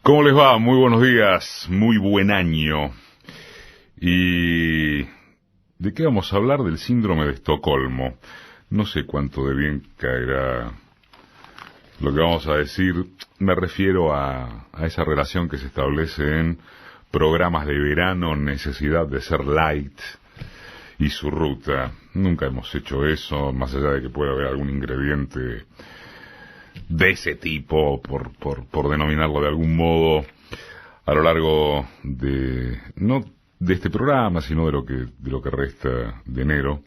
¿Cómo les va? Muy buenos días, muy buen año. ¿Y de qué vamos a hablar? Del síndrome de Estocolmo. No sé cuánto de bien caerá lo que vamos a decir. Me refiero a esa relación que se establece en programas de verano, necesidad de ser light y su ruta. Nunca hemos hecho eso, más allá de que pueda haber algún ingrediente de ese tipo, por denominarlo de algún modo, a lo largo de, no de este programa, sino de lo que resta de enero.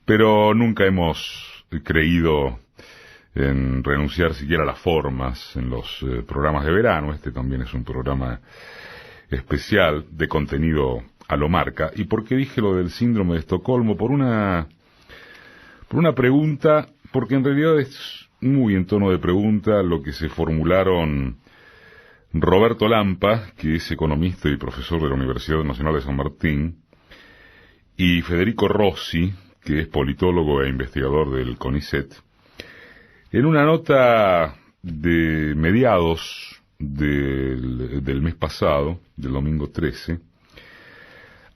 Pero nunca hemos creído en renunciar siquiera a las formas en los programas de verano. Este también es un programa especial de contenido a lo marca. ¿Y por qué dije lo del síndrome de Estocolmo? Por una pregunta, porque en realidad es muy en tono de pregunta lo que se formularon Roberto Lampa, que es economista y profesor de la Universidad Nacional de San Martín, y Federico Rossi, que es politólogo e investigador del CONICET, en una nota de mediados del mes pasado, del domingo 13,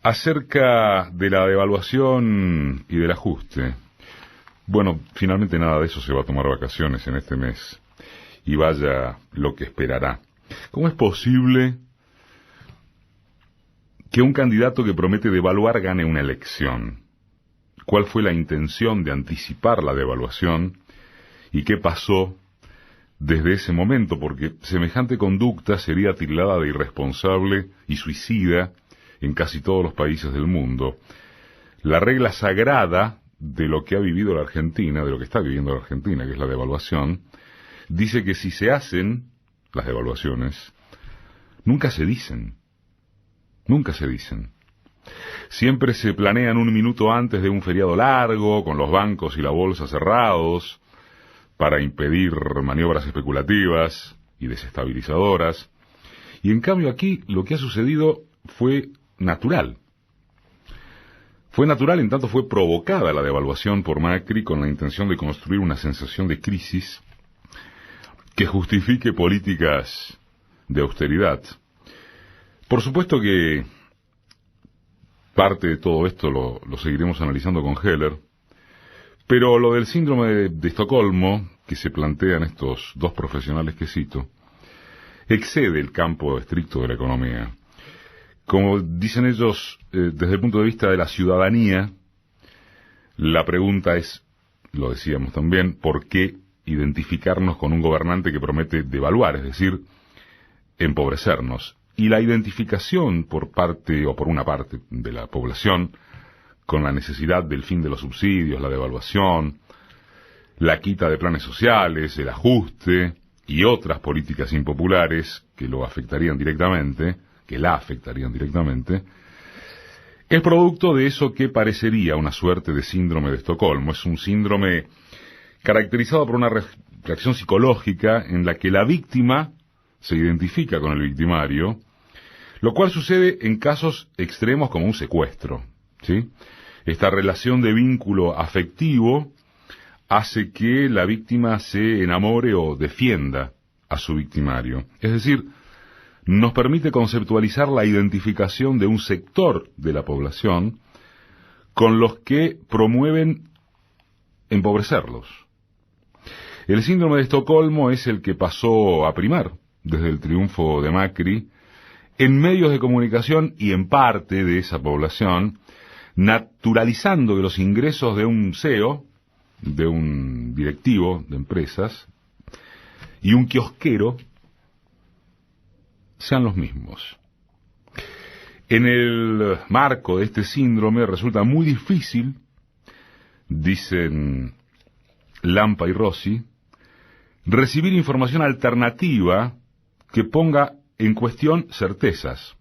acerca de la devaluación y del ajuste. Bueno, finalmente nada de eso, se va a tomar vacaciones en este mes, y vaya lo que esperará. ¿Cómo es posible que un candidato que promete devaluar gane una elección? ¿Cuál fue la intención de anticipar la devaluación? ¿Y qué pasó desde ese momento? Porque semejante conducta sería tildada de irresponsable y suicida en casi todos los países del mundo. La regla sagrada de lo que ha vivido la Argentina, de lo que está viviendo la Argentina, que es la devaluación, dice que si se hacen las devaluaciones, nunca se dicen. Nunca se dicen. Siempre se planean un minuto antes de un feriado largo, con los bancos y la bolsa cerrados, para impedir maniobras especulativas y desestabilizadoras. Y en cambio aquí lo que ha sucedido fue natural. Fue natural en tanto fue provocada la devaluación por Macri con la intención de construir una sensación de crisis que justifique políticas de austeridad. Por supuesto que parte de todo esto lo seguiremos analizando con Heller, pero lo del síndrome de Estocolmo, que se plantean estos dos profesionales que cito, excede el campo estricto de la economía. Como dicen ellos, desde el punto de vista de la ciudadanía, la pregunta es, lo decíamos también, ¿por qué identificarnos con un gobernante que promete devaluar, es decir, empobrecernos? Y la identificación por parte, o por una parte de la población, con la necesidad del fin de los subsidios, la devaluación, la quita de planes sociales, el ajuste y otras políticas impopulares que lo afectarían directamente, que la afectarían directamente, es producto de eso que parecería una suerte de síndrome de Estocolmo. Es un síndrome caracterizado por una reacción psicológica en la que la víctima se identifica con el victimario, lo cual sucede en casos extremos como un secuestro, ¿sí? Esta relación de vínculo afectivo hace que la víctima se enamore o defienda a su victimario. Es decir, nos permite conceptualizar la identificación de un sector de la población con los que promueven empobrecerlos. El síndrome de Estocolmo es el que pasó a primar desde el triunfo de Macri en medios de comunicación y en parte de esa población, naturalizando que los ingresos de un CEO, de un directivo de empresas y un kiosquero sean los mismos. En el marco de este síndrome resulta muy difícil, dicen Lampa y Rossi, recibir información alternativa que ponga en cuestión certezas.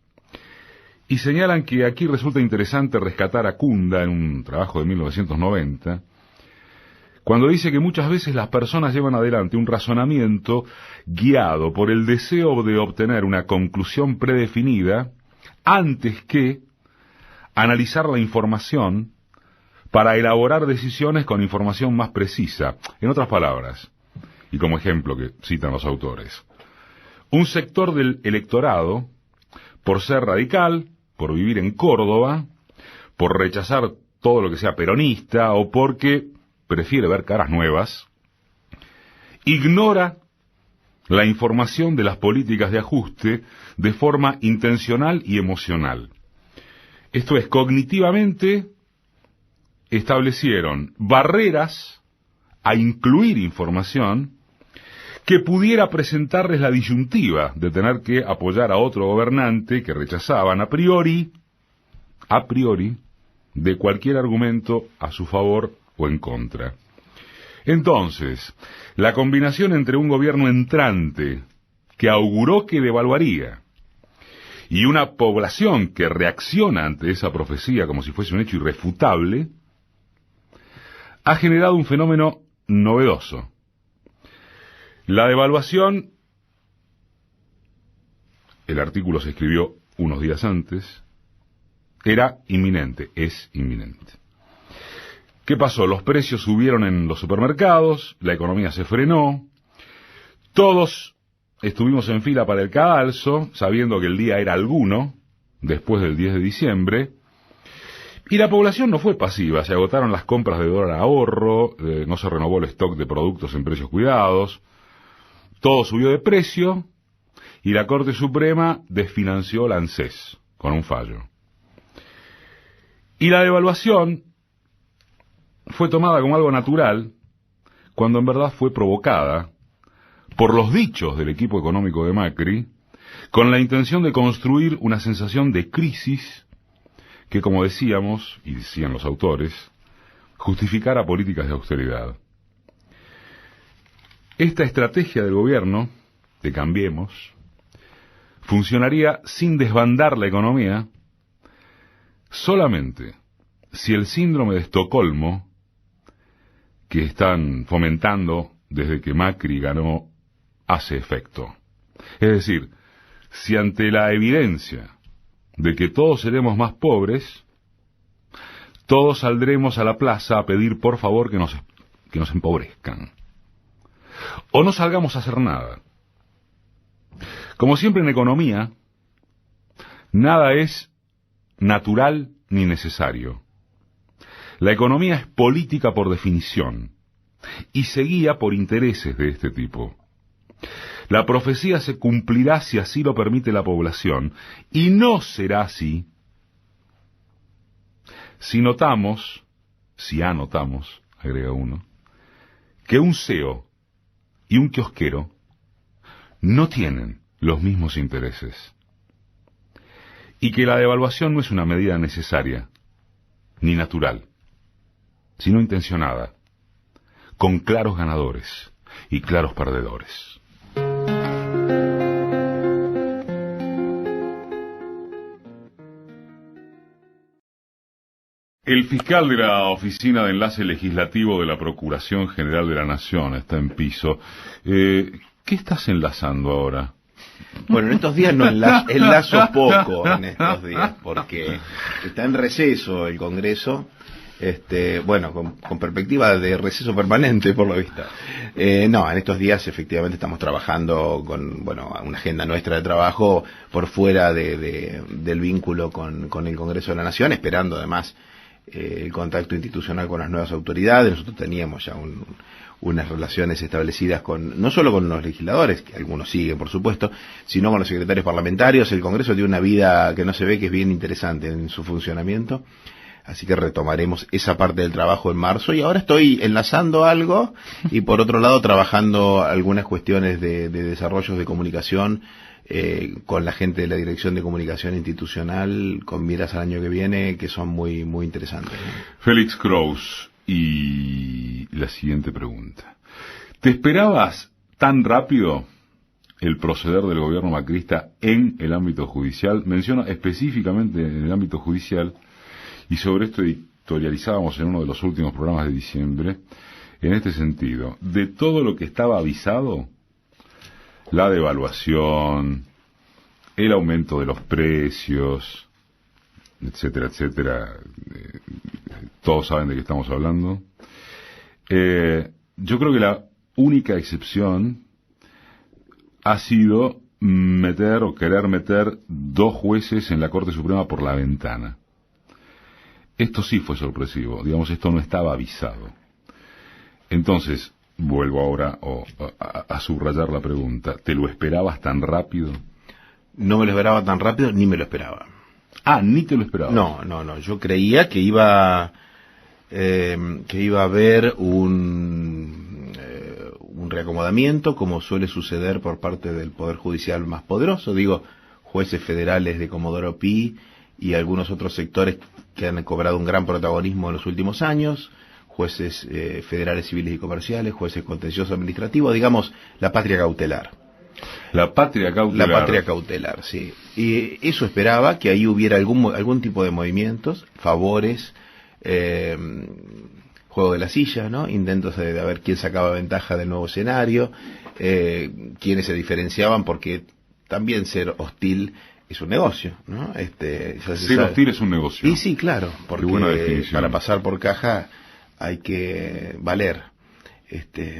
Y señalan que aquí resulta interesante rescatar a Kunda en un trabajo de 1990, cuando dice que muchas veces las personas llevan adelante un razonamiento guiado por el deseo de obtener una conclusión predefinida antes que analizar la información para elaborar decisiones con información más precisa. En otras palabras, y como ejemplo que citan los autores, un sector del electorado, por ser radical, por vivir en Córdoba, por rechazar todo lo que sea peronista o porque prefiere ver caras nuevas, ignora la información de las políticas de ajuste de forma intencional y emocional. Esto es, cognitivamente establecieron barreras a incluir información que pudiera presentarles la disyuntiva de tener que apoyar a otro gobernante que rechazaban a priori, de cualquier argumento a su favor o en contra. Entonces, la combinación entre un gobierno entrante que auguró que devaluaría y una población que reacciona ante esa profecía como si fuese un hecho irrefutable, ha generado un fenómeno novedoso. La devaluación, el artículo se escribió unos días antes, era inminente, es inminente. ¿Qué pasó? Los precios subieron en los supermercados, la economía se frenó, todos estuvimos en fila para el cadalso, sabiendo que el día era alguno, después del 10 de diciembre, y la población no fue pasiva, se agotaron las compras de dólar ahorro, no se renovó el stock de productos en precios cuidados, todo subió de precio, y la Corte Suprema desfinanció la ANSES, con un fallo. Y la devaluación fue tomada como algo natural, cuando en verdad fue provocada por los dichos del equipo económico de Macri, con la intención de construir una sensación de crisis que, como decíamos, y decían los autores, justificara políticas de austeridad. Esta estrategia del gobierno, de Cambiemos, funcionaría sin desbandar la economía, solamente si el síndrome de Estocolmo, que están fomentando desde que Macri ganó, hace efecto. Es decir, si ante la evidencia de que todos seremos más pobres, todos saldremos a la plaza a pedir por favor que nos empobrezcan. O no salgamos a hacer nada. Como siempre en economía, nada es natural ni necesario. La economía es política por definición y se guía por intereses de este tipo. La profecía se cumplirá si así lo permite la población, y no será así si anotamos, agrega uno, que un CEO y un kiosquero no tienen los mismos intereses, y que la devaluación no es una medida necesaria, ni natural, sino intencionada, con claros ganadores y claros perdedores. El fiscal de la Oficina de Enlace Legislativo de la Procuración General de la Nación está en piso. ¿Qué estás enlazando ahora? Bueno, en estos días no enlazo poco en estos días, porque está en receso el Congreso, bueno, con perspectiva de receso permanente por lo visto. No, en estos días efectivamente estamos trabajando con, bueno, una agenda nuestra de trabajo por fuera del vínculo con el Congreso de la Nación, esperando además el contacto institucional con las nuevas autoridades. Nosotros teníamos ya unas relaciones establecidas no solo con los legisladores, que algunos siguen por supuesto, sino con los secretarios parlamentarios. El Congreso tiene una vida que no se ve, que es bien interesante en su funcionamiento, así que retomaremos esa parte del trabajo en marzo. Y ahora estoy enlazando algo y por otro lado trabajando algunas cuestiones de desarrollos de comunicación con la gente de la Dirección de Comunicación Institucional, con miras al año que viene, que son muy muy interesantes. Félix Kraus, y la siguiente pregunta. ¿Te esperabas tan rápido el proceder del gobierno macrista en el ámbito judicial? Menciono específicamente en el ámbito judicial, y sobre esto editorializábamos en uno de los últimos programas de diciembre, en este sentido: de todo lo que estaba avisado, la devaluación, el aumento de los precios, etcétera, etcétera, todos saben de qué estamos hablando. Yo creo que la única excepción ha sido meter o querer meter 2 jueces en la Corte Suprema por la ventana. Esto sí fue sorpresivo, digamos, esto no estaba avisado. Entonces, vuelvo ahora a subrayar la pregunta. ¿Te lo esperabas tan rápido? No me lo esperaba tan rápido, ni me lo esperaba. Ah, ni te lo esperabas. No. Yo creía que iba a haber un reacomodamiento, como suele suceder por parte del Poder Judicial más poderoso. Digo, jueces federales de Comodoro Pi y algunos otros sectores que han cobrado un gran protagonismo en los últimos años, jueces federales civiles y comerciales, jueces contencioso administrativo, digamos, la patria cautelar. La patria cautelar. La patria cautelar, sí. Y eso esperaba, que ahí hubiera algún tipo de movimientos, favores, juego de la silla, ¿no? Intentos de ver quién sacaba ventaja del nuevo escenario, quiénes se diferenciaban, porque también ser hostil es un negocio, ¿no? Ser hostil es un negocio. Y sí, claro, porque para pasar por caja hay que valer,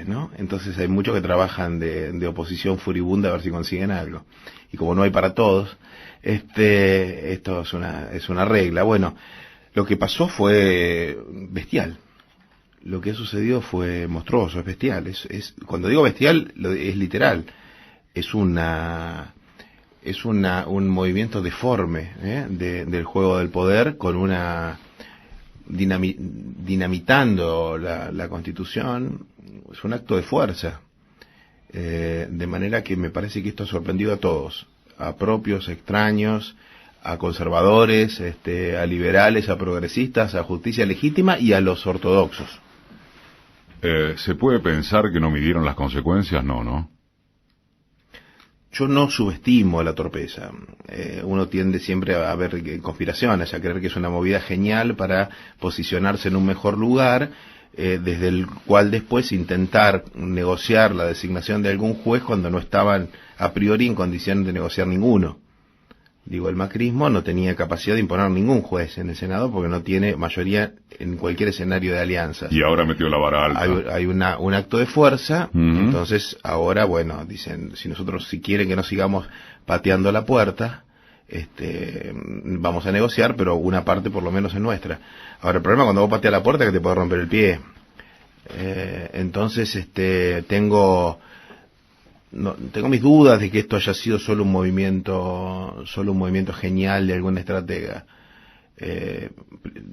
¿no? Entonces hay muchos que trabajan de oposición furibunda a ver si consiguen algo. Y como no hay para todos, esto es una regla. Bueno, lo que pasó fue bestial. Lo que ha sucedido fue monstruoso, es bestial. Cuando digo bestial, es literal. Es un movimiento deforme del juego del poder, con dinamitando la Constitución. Es un acto de fuerza, de manera que me parece que esto ha sorprendido a todos, a propios, extraños, a conservadores, a liberales, a progresistas, a justicia legítima y a los ortodoxos. ¿Se puede pensar que no midieron las consecuencias? No. Yo no subestimo la torpeza. Uno tiende siempre a ver conspiraciones, a creer que es una movida genial para posicionarse en un mejor lugar, desde el cual después intentar negociar la designación de algún juez cuando no estaban a priori en condición de negociar ninguno. Digo, el macrismo no tenía capacidad de imponer ningún juez en el Senado porque no tiene mayoría en cualquier escenario de alianzas. Y ahora metió la vara alta. Hay un acto de fuerza, entonces ahora, bueno, dicen, si quieren que no sigamos pateando la puerta, vamos a negociar, pero una parte por lo menos es nuestra. Ahora, el problema cuando vos pateas la puerta es que te puede romper el pie. Entonces, tengo mis dudas de que esto haya sido solo un movimiento genial de algún estratega.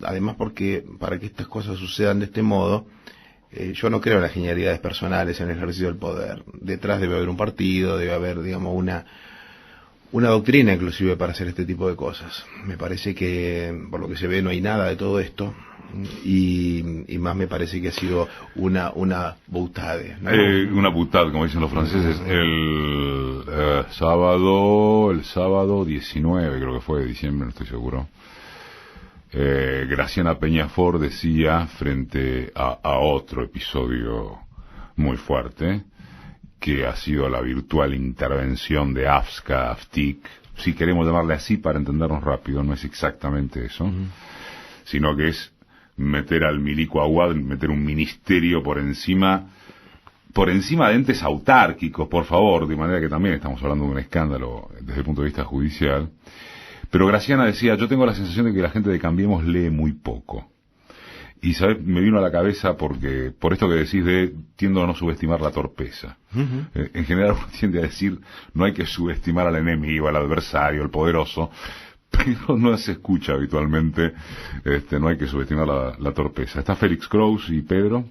Además, porque para que estas cosas sucedan de este modo, yo no creo en las genialidades personales en el ejercicio del poder. Detrás debe haber un partido, debe haber, digamos, una doctrina inclusive para hacer este tipo de cosas. Me parece que, por lo que se ve, no hay nada de todo esto. Y más me parece que ha sido una boutade, ¿no? Una boutade, como dicen los franceses. El sábado 19, creo que fue de diciembre, no estoy seguro. Graciana Peñafort decía, frente a otro episodio muy fuerte, que ha sido la virtual intervención de AFSCA, AFTIC, si queremos llamarle así para entendernos rápido, no es exactamente eso, sino que es meter al milico Aguad, meter un ministerio por encima de entes autárquicos, por favor, de manera que también estamos hablando de un escándalo desde el punto de vista judicial. Pero Graciana decía, yo tengo la sensación de que la gente de Cambiemos lee muy poco. Y ¿sabes? Me vino a la cabeza por esto que decís tiendo a no subestimar la torpeza. En general uno tiende a decir, no hay que subestimar al enemigo, al adversario, al poderoso, pero no se escucha habitualmente, no hay que subestimar la torpeza. ¿Está Félix Kraus y Pedro?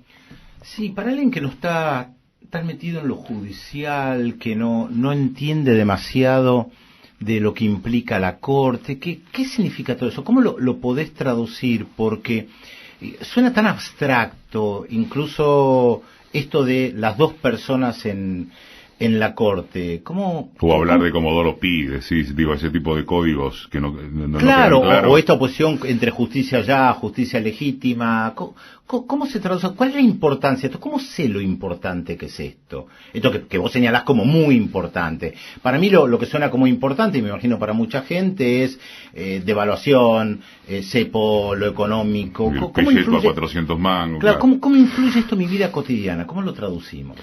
Sí, para alguien que no está tan metido en lo judicial, que no entiende demasiado de lo que implica la Corte, ¿qué significa todo eso? ¿Cómo lo podés traducir? Porque suena tan abstracto, incluso esto de las 2 personas en la Corte. O hablar de Comodoro Pi, ese tipo de códigos que no claro, quedan claros. O esta oposición entre justicia ya, justicia legítima. ¿Cómo se traduce? ¿Cuál es la importancia? ¿Cómo sé lo importante que es esto? Esto que vos señalás como muy importante. Para mí lo que suena como importante, y me imagino para mucha gente, es devaluación, cepo, lo económico. El pelleto a 400 mangos. Claro, ¿cómo influye esto en mi vida cotidiana? ¿Cómo lo traducimos?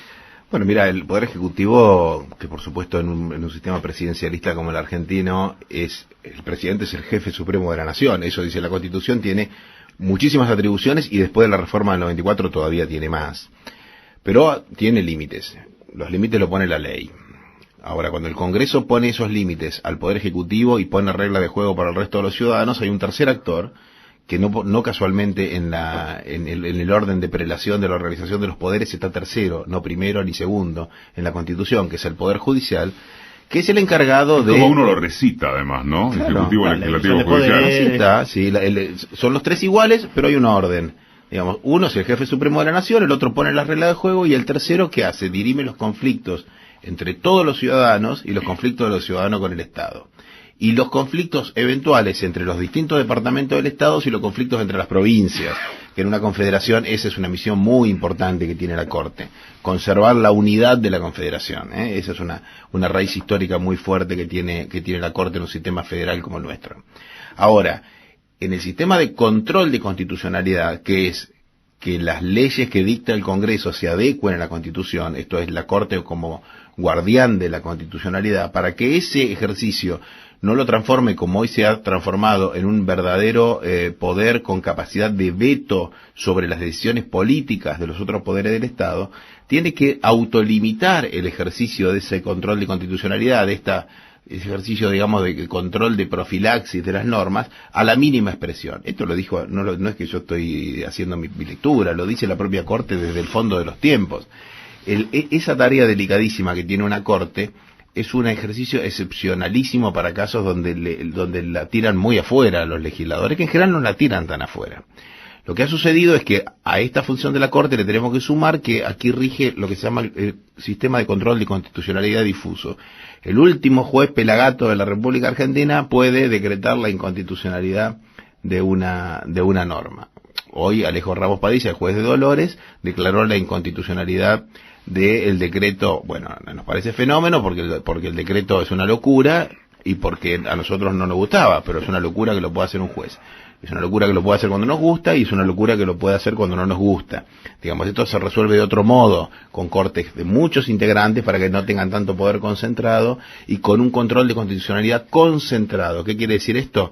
Bueno, mira, el Poder Ejecutivo, que por supuesto en un sistema presidencialista como el argentino, el presidente es el jefe supremo de la nación, eso dice la Constitución, tiene muchísimas atribuciones y después de la reforma del 94 todavía tiene más. Pero tiene límites, los límites lo pone la ley. Ahora, cuando el Congreso pone esos límites al Poder Ejecutivo y pone reglas de juego para el resto de los ciudadanos, hay un tercer actor que no casualmente en el orden de prelación de la organización de los poderes está tercero, no primero ni segundo, en la Constitución, que es el Poder Judicial, que es el encargado de... Como uno lo recita, además, ¿no? Claro, Ejecutivo, Legislativo, Judicial. Sí, son los tres iguales, pero hay un orden. Digamos, uno es el jefe supremo de la nación, el otro pone las reglas de juego y el tercero, ¿qué hace? Dirime los conflictos entre todos los ciudadanos y los conflictos de los ciudadanos con el Estado. Y los conflictos eventuales entre los distintos departamentos del Estado y los conflictos entre las provincias, que en una confederación esa es una misión muy importante que tiene la Corte, conservar la unidad de la confederación, esa es una raíz histórica muy fuerte que tiene la Corte en un sistema federal como el nuestro. Ahora, en el sistema de control de constitucionalidad, que es que las leyes que dicta el Congreso se adecuen a la Constitución, esto es la Corte como guardián de la constitucionalidad, para que ese ejercicio no lo transforme como hoy se ha transformado en un verdadero poder con capacidad de veto sobre las decisiones políticas de los otros poderes del Estado, tiene que autolimitar el ejercicio de ese control de constitucionalidad, de ese ejercicio, digamos, de control de profilaxis de las normas a la mínima expresión. Esto lo dijo, no es que yo estoy haciendo mi lectura, lo dice la propia Corte desde el fondo de los tiempos. Esa tarea delicadísima que tiene una Corte es un ejercicio excepcionalísimo para casos donde la tiran muy afuera los legisladores, que en general no la tiran tan afuera. Lo que ha sucedido es que a esta función de la Corte le tenemos que sumar que aquí rige lo que se llama el sistema de control de constitucionalidad difuso. El último juez pelagato de la República Argentina puede decretar la inconstitucionalidad de una norma. Hoy Alejo Ramos Padilla, el juez de Dolores, declaró la inconstitucionalidad del decreto. Bueno, nos parece fenómeno porque el decreto es una locura y porque a nosotros no nos gustaba, pero es una locura que lo pueda hacer un juez. Es una locura que lo puede hacer cuando nos gusta y es una locura que lo puede hacer cuando no nos gusta. Digamos, esto se resuelve de otro modo, con cortes de muchos integrantes para que no tengan tanto poder concentrado y con un control de constitucionalidad concentrado. ¿Qué quiere decir esto?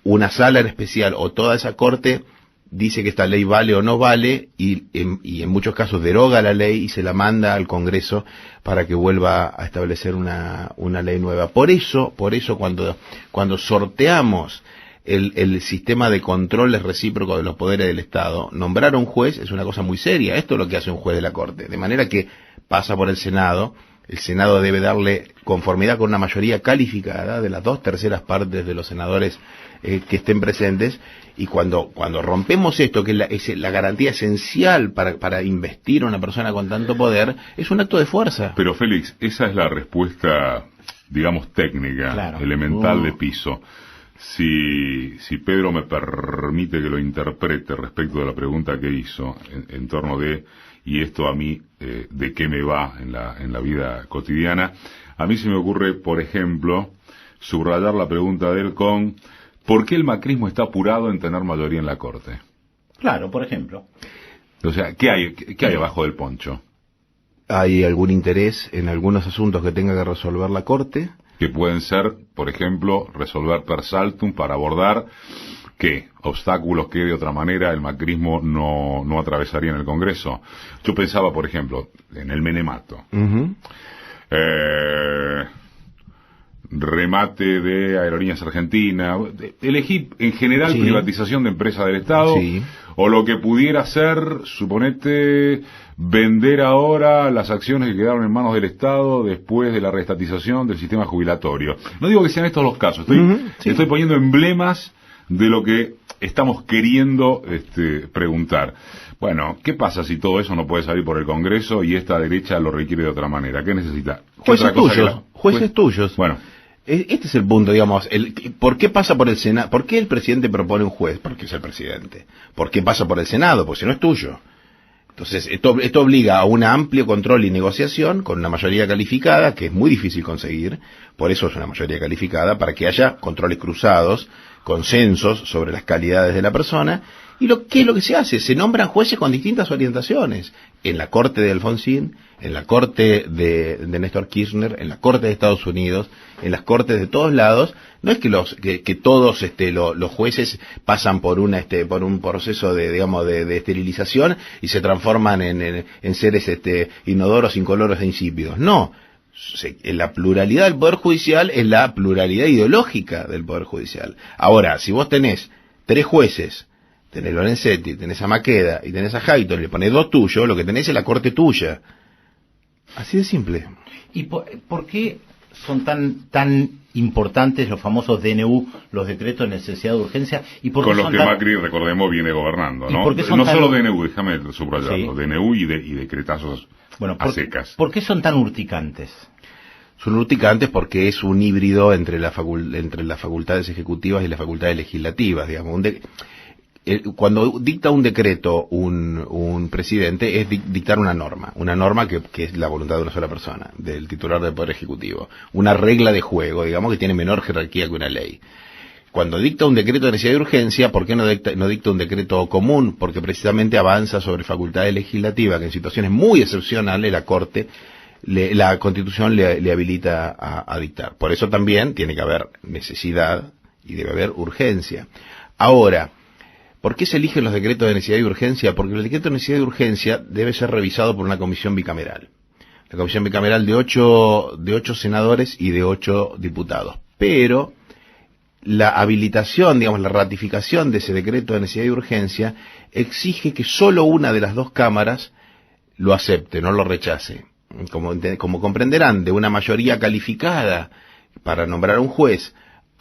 Una sala en especial o toda esa corte dice que esta ley vale o no vale y en muchos casos deroga la ley y se la manda al Congreso para que vuelva a establecer una ley nueva. Por eso cuando sorteamos el sistema de controles recíprocos de los poderes del Estado, nombrar a un juez es una cosa muy seria. Esto es lo que hace un juez de la Corte. De manera que pasa por el Senado. El Senado debe darle conformidad con una mayoría calificada de las 2/3 partes de los senadores que estén presentes. Y cuando rompemos esto, que es la garantía esencial para investir a una persona con tanto poder, es un acto de fuerza. Pero Félix, esa es la respuesta, digamos, técnica, claro, elemental de piso. Si Pedro me permite que lo interprete respecto de la pregunta que hizo en torno de, y esto a mí, de qué me va en la vida cotidiana, a mí se me ocurre, por ejemplo, subrayar la pregunta de él con, ¿por qué el macrismo está apurado en tener mayoría en la Corte? Claro, por ejemplo. O sea, ¿qué hay abajo del poncho? ¿Hay algún interés en algunos asuntos que tenga que resolver la Corte? Que pueden ser, por ejemplo, resolver per saltum para abordar ¿qué? Obstáculos que de otra manera el macrismo no atravesaría en el Congreso. Yo pensaba, por ejemplo, en el menemato. Uh-huh. Remate de Aerolíneas Argentinas, elegí en general sí. Privatización de empresas del Estado, sí. O lo que pudiera ser, suponete, vender ahora las acciones que quedaron en manos del Estado después de la reestatización del sistema jubilatorio. No digo que sean estos los casos, estoy poniendo emblemas de lo que estamos queriendo preguntar. Bueno, ¿qué pasa si todo eso no puede salir por el Congreso y esta derecha lo requiere de otra manera? ¿Qué necesita? Jueces tuyos. Bueno. Este es el punto, digamos, ¿por qué pasa por el Senado? ¿Por qué el presidente propone un juez? Porque es el presidente. ¿Por qué pasa por el Senado? Porque si no es tuyo. Entonces, esto obliga a un amplio control y negociación con una mayoría calificada, que es muy difícil conseguir, por eso es una mayoría calificada, para que haya controles cruzados consensos sobre las calidades de la persona. ¿Y qué es lo que se hace? Se nombran jueces con distintas orientaciones. En la corte de Alfonsín, en la corte de Néstor Kirchner, en la corte de Estados Unidos, en las cortes de todos lados. No es que todos los jueces pasan por un proceso de esterilización y se transforman en seres inodoros, incoloros e insípidos. No. La pluralidad del Poder Judicial es la pluralidad ideológica del Poder Judicial. Ahora, si vos tenés 3 jueces, tenés Lorenzetti, tenés a Maqueda y tenés a Hayton, le ponés 2 tuyos, lo que tenés es la corte tuya. Así de simple. ¿Y por qué son tan importantes los famosos DNU, los decretos de necesidad de urgencia? ¿Y por qué con los que Macri, recordemos, viene gobernando, ¿no? No solo DNU, déjame subrayarlo, sí. DNU y decretazos a secas. ¿Por qué son tan urticantes? Son urticantes porque es un híbrido entre las facultades ejecutivas y las facultades legislativas, digamos. Cuando dicta un decreto un presidente es dictar una norma que es la voluntad de una sola persona, del titular del Poder Ejecutivo, una regla de juego, digamos, que tiene menor jerarquía que una ley. Cuando dicta un decreto de necesidad de urgencia, ¿por qué no dicta un decreto común? Porque precisamente avanza sobre facultades legislativas que en situaciones muy excepcionales la Constitución le habilita a dictar. Por eso también tiene que haber necesidad y debe haber urgencia. Ahora, ¿por qué se eligen los decretos de necesidad y urgencia? Porque el decreto de necesidad y urgencia debe ser revisado por una comisión bicameral. La comisión bicameral de 8 senadores y de 8 diputados. Pero la habilitación, digamos, la ratificación de ese decreto de necesidad y urgencia exige que solo una de las 2 cámaras lo acepte, no lo rechace. Como comprenderán, de una mayoría calificada para nombrar a un juez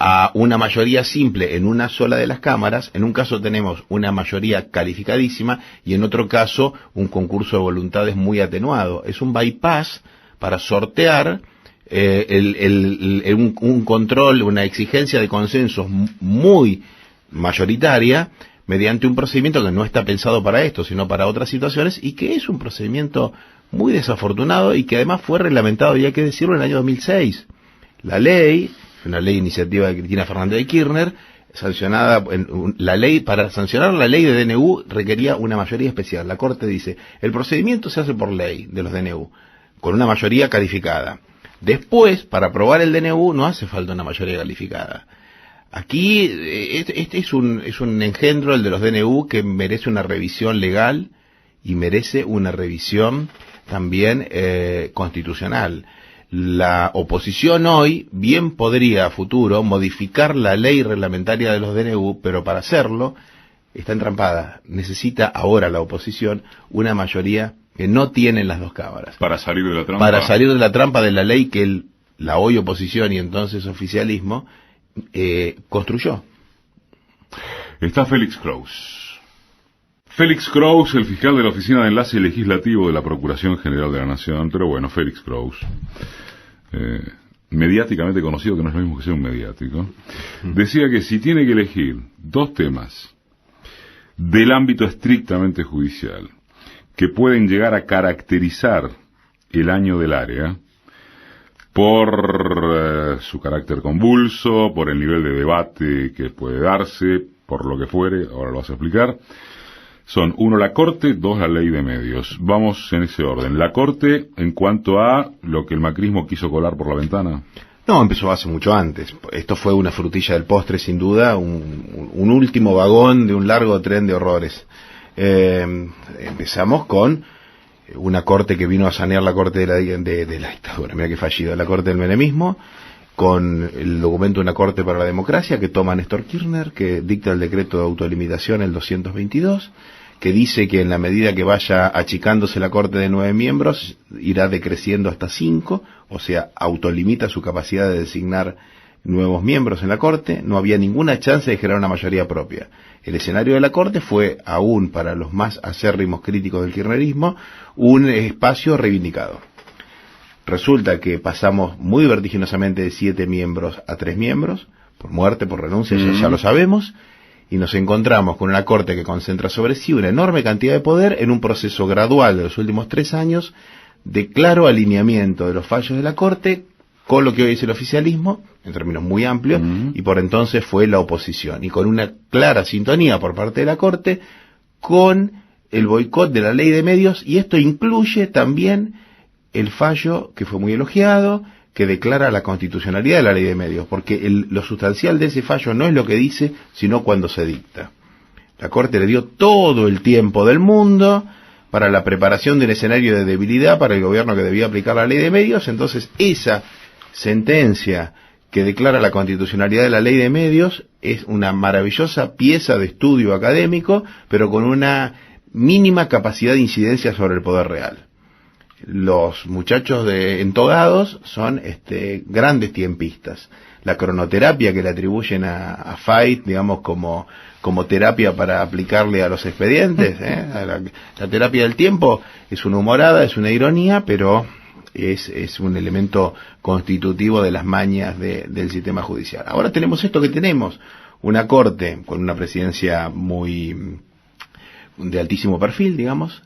a una mayoría simple en una sola de las cámaras, en un caso tenemos una mayoría calificadísima y en otro caso un concurso de voluntades muy atenuado. Es un bypass para sortear un control, una exigencia de consensos muy mayoritaria mediante un procedimiento que no está pensado para esto, sino para otras situaciones, y que es un procedimiento muy desafortunado y que además fue reglamentado, y hay que decirlo, en el año 2006. La ley, una ley de iniciativa de Cristina Fernández de Kirchner, sancionada, para sancionar la ley de DNU requería una mayoría especial. La Corte dice, el procedimiento se hace por ley de los DNU, con una mayoría calificada. Después, para aprobar el DNU no hace falta una mayoría calificada. Aquí, este es un engendro, el de los DNU, que merece una revisión legal y merece una revisión también constitucional. La oposición hoy bien podría a futuro modificar la ley reglamentaria de los DNU, pero para hacerlo está entrampada. Necesita ahora la oposición una mayoría que no tienen las 2 cámaras. Para salir de la trampa. Para salir de la trampa de la ley que la hoy oposición y entonces oficialismo construyó. Está Félix Kraus. Félix Kraus, el fiscal de la Oficina de Enlace Legislativo de la Procuración General de la Nación. Pero bueno, Félix Kraus, mediáticamente conocido, que no es lo mismo que ser un mediático, decía que si tiene que elegir 2 temas del ámbito estrictamente judicial que pueden llegar a caracterizar el año del área por su carácter convulso, por el nivel de debate que puede darse, por lo que fuere, ahora lo vas a explicar, son 1 la Corte, 2 la Ley de Medios. Vamos en ese orden. La Corte en cuanto a lo que el macrismo quiso colar por la ventana. No, empezó hace mucho antes. Esto fue una frutilla del postre, sin duda, un último vagón de un largo tren de horrores. Empezamos con una corte que vino a sanear la corte de la dictadura, mira que fallido, la corte del menemismo, con el documento de una corte para la democracia que toma Néstor Kirchner, que dicta el decreto de autolimitación, el 222, que dice que en la medida que vaya achicándose la corte de 9 miembros, irá decreciendo hasta 5, o sea, autolimita su capacidad de designar nuevos miembros en la corte. No había ninguna chance de generar una mayoría propia. El escenario de la corte fue, aún para los más acérrimos críticos del kirchnerismo, un espacio reivindicado. Resulta que pasamos muy vertiginosamente de 7 miembros a 3 miembros, por muerte, por renuncia, ya lo sabemos, y nos encontramos con una corte que concentra sobre sí una enorme cantidad de poder en un proceso gradual de los últimos 3 años de claro alineamiento de los fallos de la corte con lo que hoy es el oficialismo, en términos muy amplios, y por entonces fue la oposición, y con una clara sintonía por parte de la Corte con el boicot de la ley de medios, y esto incluye también el fallo que fue muy elogiado, que declara la constitucionalidad de la ley de medios, porque lo sustancial de ese fallo no es lo que dice, sino cuando se dicta. La Corte le dio todo el tiempo del mundo para la preparación de un escenario de debilidad para el gobierno que debía aplicar la ley de medios. Entonces esa sentencia que declara la constitucionalidad de la ley de medios es una maravillosa pieza de estudio académico, pero con una mínima capacidad de incidencia sobre el poder real. Los muchachos entogados son grandes tiempistas. La cronoterapia que le atribuyen a Fait, digamos, como terapia para aplicarle a los expedientes, la terapia del tiempo es una humorada, es una ironía, pero es un elemento constitutivo de las mañas del sistema judicial. Ahora tenemos esto que tenemos, una corte con una presidencia de altísimo perfil, digamos,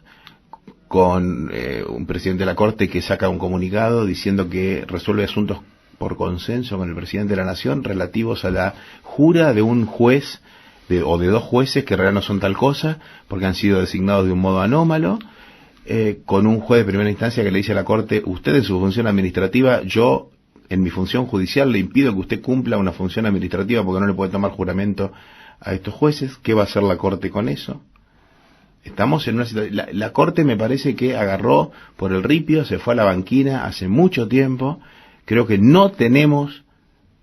con un presidente de la Corte que saca un comunicado diciendo que resuelve asuntos por consenso con el presidente de la Nación relativos a la jura de un juez o de dos jueces que en realidad no son tal cosa porque han sido designados de un modo anómalo, con un juez de primera instancia que le dice a la Corte: usted en su función administrativa, yo en mi función judicial le impido que usted cumpla una función administrativa porque no le puede tomar juramento a estos jueces. ¿Qué va a hacer la Corte con eso? Estamos en una situación... La Corte me parece que agarró por el ripio, se fue a la banquina hace mucho tiempo. Creo que no tenemos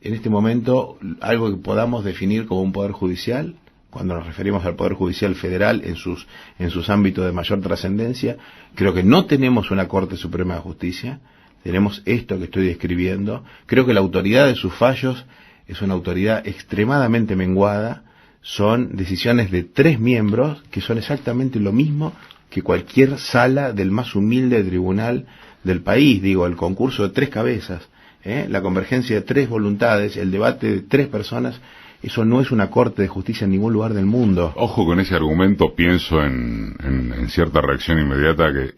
en este momento algo que podamos definir como un poder judicial, cuando nos referimos al poder judicial federal en sus ámbitos de mayor trascendencia. Creo que no tenemos una Corte Suprema de Justicia, tenemos esto que estoy describiendo. Creo que la autoridad de sus fallos es una autoridad extremadamente menguada. Son decisiones de 3 miembros que son exactamente lo mismo que cualquier sala del más humilde tribunal del país. Digo, el concurso de 3 cabezas, la convergencia de 3 voluntades, el debate de 3 personas. Eso no es una corte de justicia en ningún lugar del mundo. Ojo con ese argumento, pienso en cierta reacción inmediata que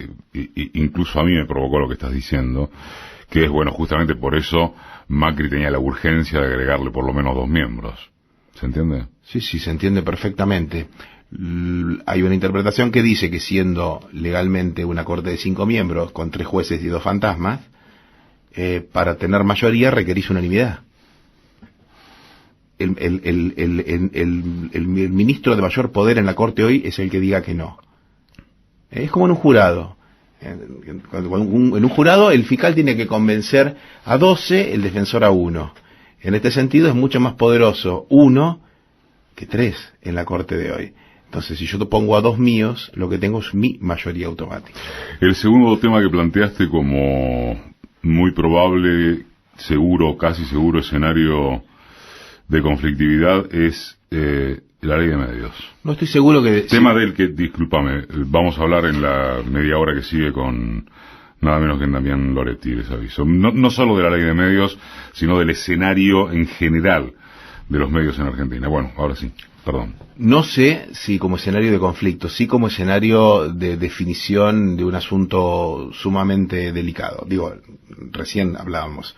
incluso a mí me provocó lo que estás diciendo, que es, bueno, justamente por eso Macri tenía la urgencia de agregarle por lo menos 2 miembros. ¿Se entiende? Sí, se entiende perfectamente. Hay una interpretación que dice que siendo legalmente una corte de 5 miembros, con 3 jueces y 2 fantasmas, para tener mayoría requerís unanimidad. El ministro de mayor poder en la Corte hoy es el que diga que no. Es como en un jurado. En un jurado el fiscal tiene que convencer a 12, el defensor a 1. En este sentido es mucho más poderoso 1 que 3 en la Corte de hoy. Entonces, si yo te pongo a 2 míos, lo que tengo es mi mayoría automática. El segundo tema que planteaste como muy probable, seguro, casi seguro escenario de conflictividad es la ley de medios. No estoy seguro que... Tema del que, discúlpame, vamos a hablar en la media hora que sigue con nada menos que en Damián Loretti, les aviso. No solo de la ley de medios, sino del escenario en general de los medios en Argentina. Bueno, ahora sí, perdón. No sé si como escenario de conflicto, sí como escenario de definición de un asunto sumamente delicado. Digo, recién hablábamos.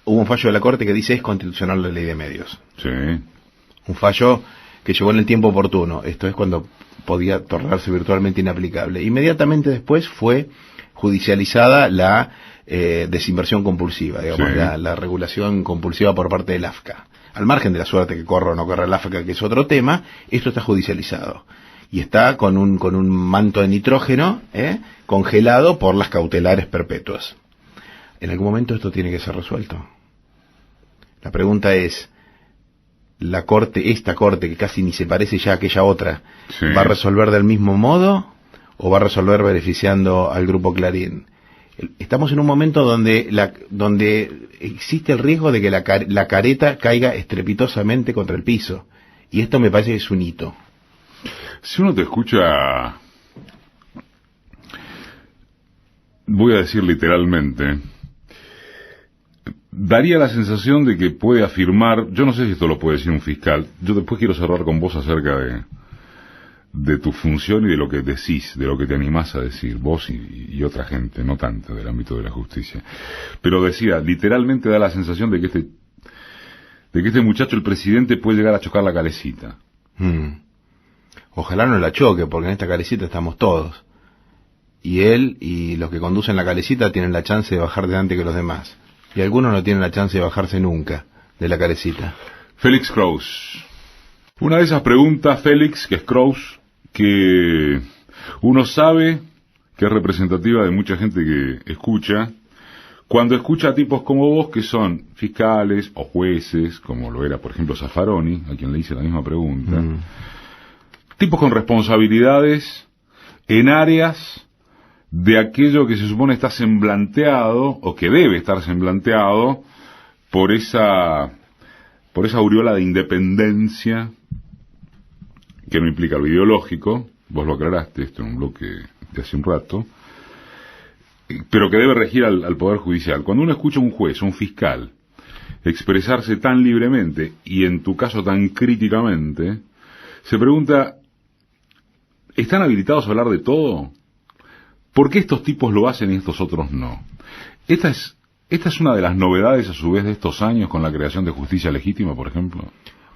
Hubo un fallo de la Corte que dice es constitucional la ley de medios. Sí. Un fallo que llegó en el tiempo oportuno. Esto es cuando podía tornarse virtualmente inaplicable. Inmediatamente después fue judicializada la desinversión compulsiva, digamos, sí. la regulación compulsiva por parte del AFCA. Al margen de la suerte que corra o no corra el AFCA, que es otro tema, esto está judicializado. Y está con un manto de nitrógeno congelado por las cautelares perpetuas. En algún momento esto tiene que ser resuelto. La pregunta es, esta corte, que casi ni se parece ya a aquella otra, sí. ¿Va a resolver del mismo modo o va a resolver beneficiando al Grupo Clarín? Estamos en un momento donde existe el riesgo de que la careta caiga estrepitosamente contra el piso. Y esto me parece que es un hito. Si uno te escucha, voy a decir literalmente, daría la sensación de que puede afirmar, yo no sé si esto lo puede decir un fiscal, yo después quiero cerrar con vos acerca de tu función y de lo que decís, de lo que te animás a decir, vos y otra gente, no tanto del ámbito de la justicia. Pero decía, literalmente da la sensación de que este muchacho, el presidente, puede llegar a chocar la calecita. Ojalá no la choque, porque en esta calecita estamos todos. Y él y los que conducen la calecita tienen la chance de bajar de antes que los demás. Y algunos no tienen la chance de bajarse nunca de la calecita. Félix Kraus. Una de esas preguntas, Félix, que es Kraus, que uno sabe que es representativa de mucha gente que escucha, cuando escucha a tipos como vos que son fiscales o jueces, como lo era por ejemplo Zaffaroni, a quien le hice la misma pregunta, tipos con responsabilidades en áreas de aquello que se supone está semblanteado, o que debe estar semblanteado, por esa aureola de independencia que no implica lo ideológico, vos lo aclaraste esto en un bloque de hace un rato, pero que debe regir al Poder Judicial. Cuando uno escucha a un juez, a un fiscal, expresarse tan libremente, y en tu caso tan críticamente, se pregunta, ¿están habilitados a hablar de todo? ¿Por qué estos tipos lo hacen y estos otros no? Esta es una de las novedades a su vez de estos años con la creación de justicia legítima, por ejemplo.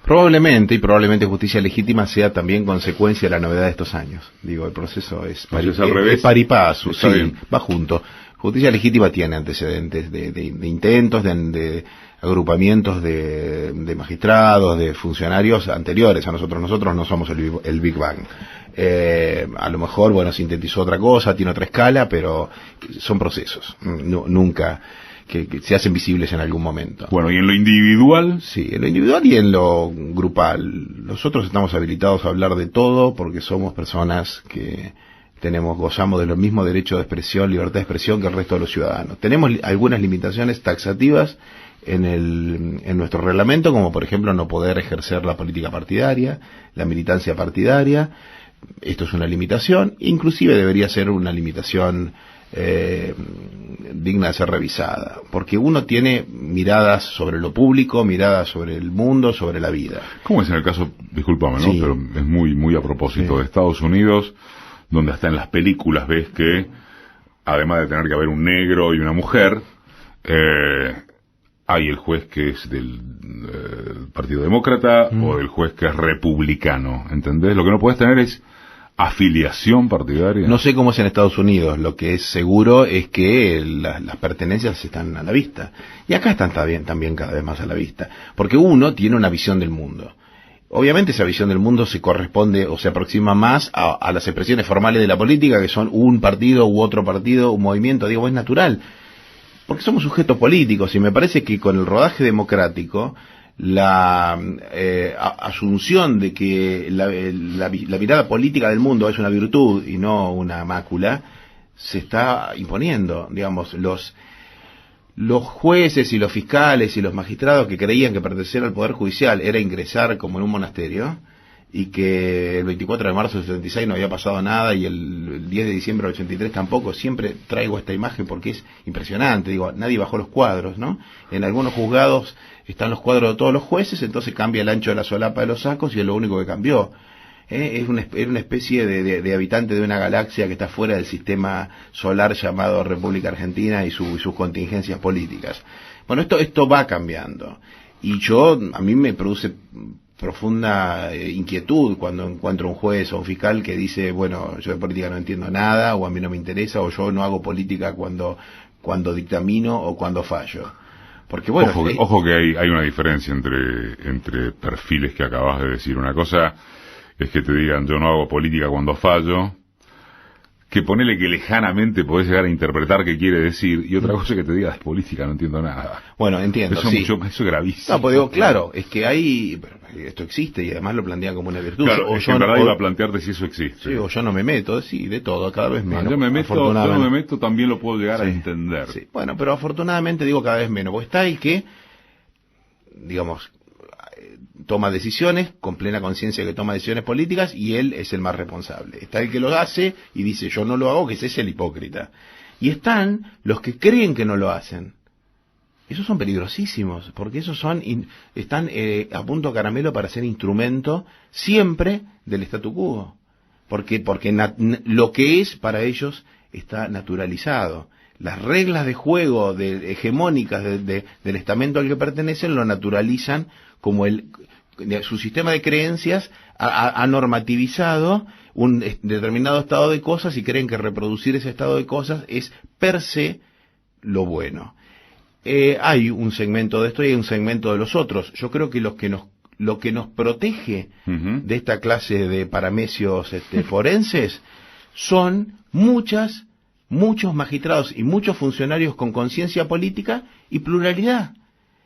Probablemente justicia legítima sea también consecuencia de la novedad de estos años. Digo, el proceso es par y paso, sí, va junto. Justicia legítima tiene antecedentes de intentos, de agrupamientos de magistrados, de funcionarios anteriores a nosotros. Nosotros no somos el Big Bang. A lo mejor, bueno, sintetizó otra cosa, tiene otra escala, pero son procesos. Nunca... Que se hacen visibles en algún momento. Bueno, ¿y en lo individual? Sí, en lo individual y en lo grupal. Nosotros estamos habilitados a hablar de todo porque somos personas que gozamos de los mismos derechos de expresión, libertad de expresión que el resto de los ciudadanos. Tenemos algunas limitaciones taxativas en nuestro reglamento, como por ejemplo no poder ejercer la política partidaria, la militancia partidaria. Esto es una limitación, inclusive debería ser una limitación digna de ser revisada, porque uno tiene miradas sobre lo público, miradas sobre el mundo, sobre la vida. ¿Cómo es en el caso, discúlpame, ¿no? Sí. Pero es muy a propósito de Estados Unidos, donde hasta en las películas ves que, además de tener que haber un negro y una mujer, hay el juez que es del Partido Demócrata o el juez que es republicano, ¿entendés? Lo que no puedes tener es afiliación partidaria. No sé cómo es en Estados Unidos, lo que es seguro es que las pertenencias están a la vista. Y acá están también cada vez más a la vista, porque uno tiene una visión del mundo. Obviamente esa visión del mundo se corresponde o se aproxima más a las expresiones formales de la política, que son un partido u otro partido, un movimiento, digo, es natural. Porque somos sujetos políticos y me parece que con el rodaje democrático la asunción de que la mirada política del mundo es una virtud y no una mácula se está imponiendo. Digamos, los jueces y los fiscales y los magistrados que creían que pertenecer al Poder Judicial era ingresar como en un monasterio y que el 24 de marzo del 76 no había pasado nada y el 10 de diciembre del 83 tampoco, siempre traigo esta imagen porque es impresionante. Digo, nadie bajó los cuadros, ¿no? En algunos juzgados están los cuadros de todos los jueces, entonces cambia el ancho de la solapa de los sacos y es lo único que cambió. Es una especie de habitante de una galaxia que está fuera del sistema solar llamado República Argentina y sus contingencias políticas. Bueno, esto va cambiando. Y a mí me produce profunda inquietud cuando encuentro un juez o un fiscal que dice, bueno, yo de política no entiendo nada, o a mí no me interesa, o yo no hago política cuando dictamino o cuando fallo. Porque bueno, ojo que hay una diferencia entre perfiles que acabas de decir. Una cosa es que te digan yo no hago política cuando fallo, que ponele que lejanamente podés llegar a interpretar qué quiere decir, y otra cosa es que te diga de política no entiendo nada. Bueno, entiendo, eso, sí. Eso es gravísimo. No, pues digo, claro, es que esto existe y además lo plantean como una virtud. Claro, o yo en verdad iba a plantearte si eso existe. Sí, o yo no me meto, sí, de todo, cada vez menos. Yo no me meto, también lo puedo llegar a entender. Sí, bueno, pero afortunadamente digo cada vez menos, porque está el que, digamos, toma decisiones, con plena conciencia que toma decisiones políticas, y él es el más responsable. Está el que lo hace y dice, yo no lo hago, que ese es el hipócrita. Y están los que creen que no lo hacen. Esos son peligrosísimos, porque esos están a punto caramelo para ser instrumento siempre del statu quo. porque lo que es para ellos está naturalizado. Las reglas de juego hegemónicas del estamento al que pertenecen lo naturalizan como su sistema de creencias ha normativizado un determinado estado de cosas y creen que reproducir ese estado de cosas es per se lo bueno. Hay un segmento de esto y hay un segmento de los otros. Yo creo que lo que nos protege de esta clase de paramecios forenses son muchos magistrados y muchos funcionarios con conciencia política y pluralidad.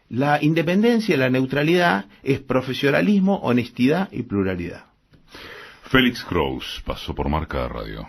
La independencia y la neutralidad es profesionalismo, honestidad y pluralidad. Félix Kraus pasó por Marca Radio.